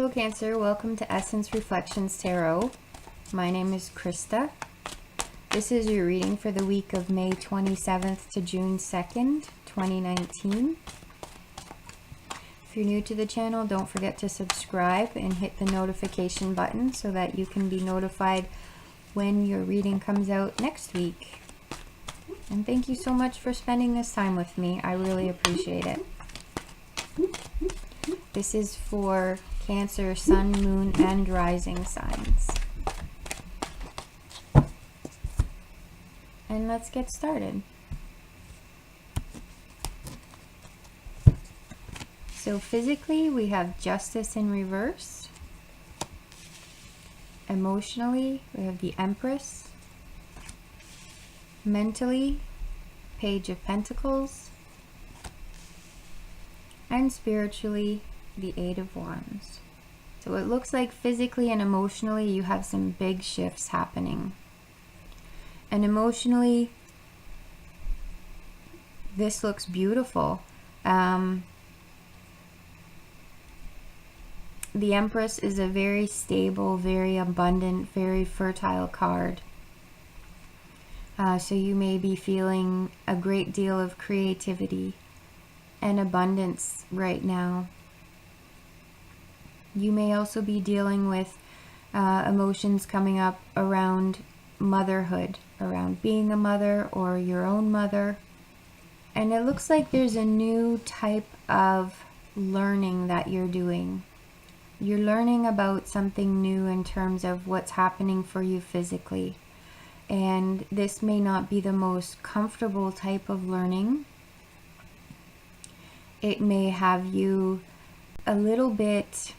Hello Cancer, welcome to Essence Reflections Tarot. My name is Krista. This is your reading for the week of May 27th to June 2nd, 2019. If you're new to the channel, don't forget to subscribe and hit the notification button so that you can be notified when your reading comes out next week. And thank you so much for spending this time with me. I really appreciate it. This is for Cancer, Sun, Moon, and Rising signs. And let's get started. So physically, we have Justice in reverse. Emotionally, we have the Empress. Mentally, Page of Pentacles. And spiritually, the Eight of Wands. So it looks like physically and emotionally you have some big shifts happening. And emotionally, this looks beautiful. The Empress is a very stable, very abundant, very fertile card. So you may be feeling a great deal of creativity and abundance right now. You may also be dealing with emotions coming up around motherhood, around being a mother or your own mother. And it looks like there's a new type of learning that you're doing. You're learning about something new in terms of what's happening for you physically. And this may not be the most comfortable type of learning. It may have you a little bit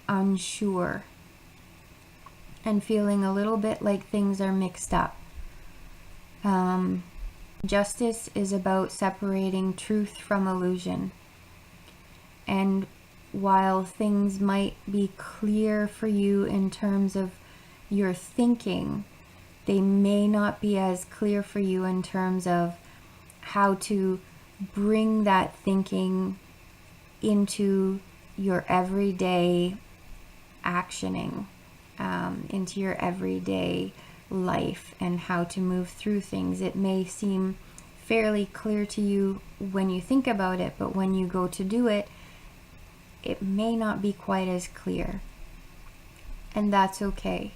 unsure and feeling a little bit like things are mixed up. Justice is about separating truth from illusion. And while things might be clear for you in terms of your thinking, they may not be as clear for you in terms of how to bring that thinking into your everyday actioning, into your everyday life and how to move through things. It may seem fairly clear to you when you think about it, but when you go to do it, it may not be quite as clear. And that's okay.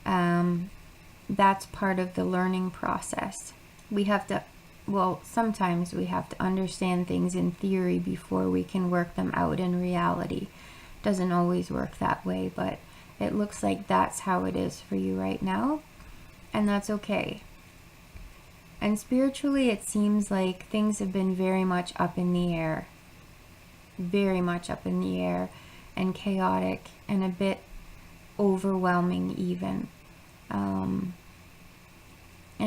That's part of the learning process. Sometimes we have to understand things in theory before we can work them out in reality. Doesn't always work that way, but it looks like that's how it is for you right now, and that's okay. And spiritually, it seems like things have been very much up in the air. Very much up in the air and chaotic and a bit overwhelming even. And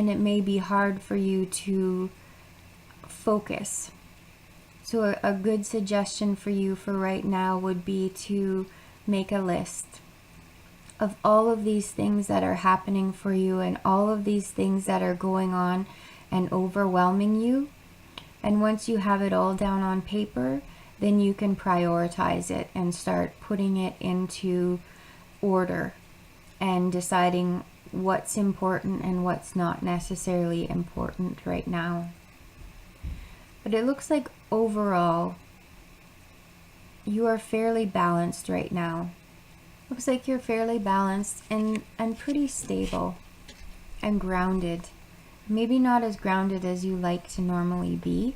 it may be hard for you to focus. So a good suggestion for you for right now would be to make a list of all of these things that are happening for you and all of these things that are going on and overwhelming you. And once you have it all down on paper, then you can prioritize it and start putting it into order and deciding what's important and what's not necessarily important right now. But it looks like overall you are fairly balanced right now. Looks like you're fairly balanced and pretty stable and grounded. Maybe not as grounded as you like to normally be.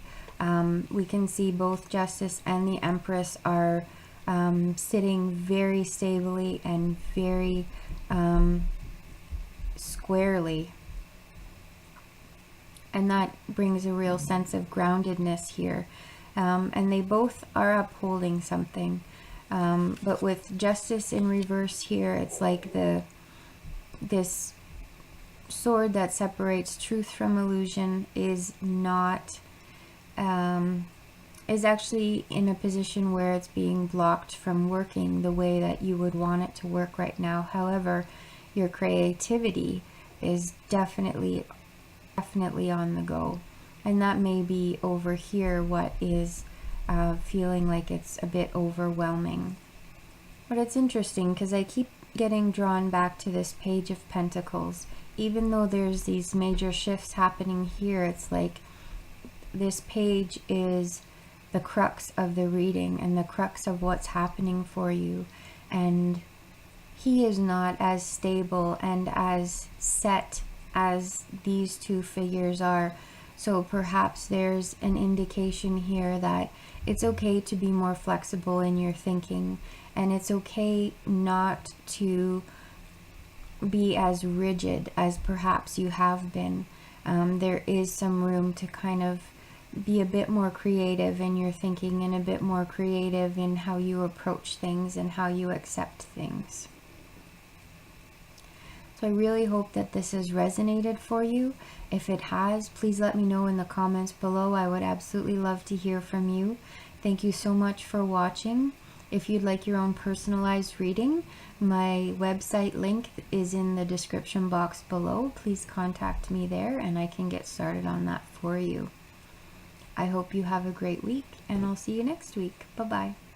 We can see both Justice and the Empress are sitting very stably and very squarely. And that brings a real sense of groundedness here. And they both are upholding something. But with Justice in reverse here, it's like this sword that separates truth from illusion is not... is actually in a position where it's being blocked from working the way that you would want it to work right now. However, your creativity is definitely on the go. And that may be over here what is feeling like it's a bit overwhelming. But it's interesting because I keep getting drawn back to this Page of Pentacles. Even though there's these major shifts happening here, it's like this page is the crux of the reading and the crux of what's happening for you. And he is not as stable and as set as these two figures are. So perhaps there's an indication here that it's okay to be more flexible in your thinking, and it's okay not to be as rigid as perhaps you have been. There is some room to kind of be a bit more creative in your thinking and a bit more creative in how you approach things and how you accept things. So I really hope that this has resonated for you. If it has, please let me know in the comments below. I would absolutely love to hear from you. Thank you so much for watching. If you'd like your own personalized reading, my website link is in the description box below. Please contact me there and I can get started on that for you. I hope you have a great week, and I'll see you next week. Bye-bye.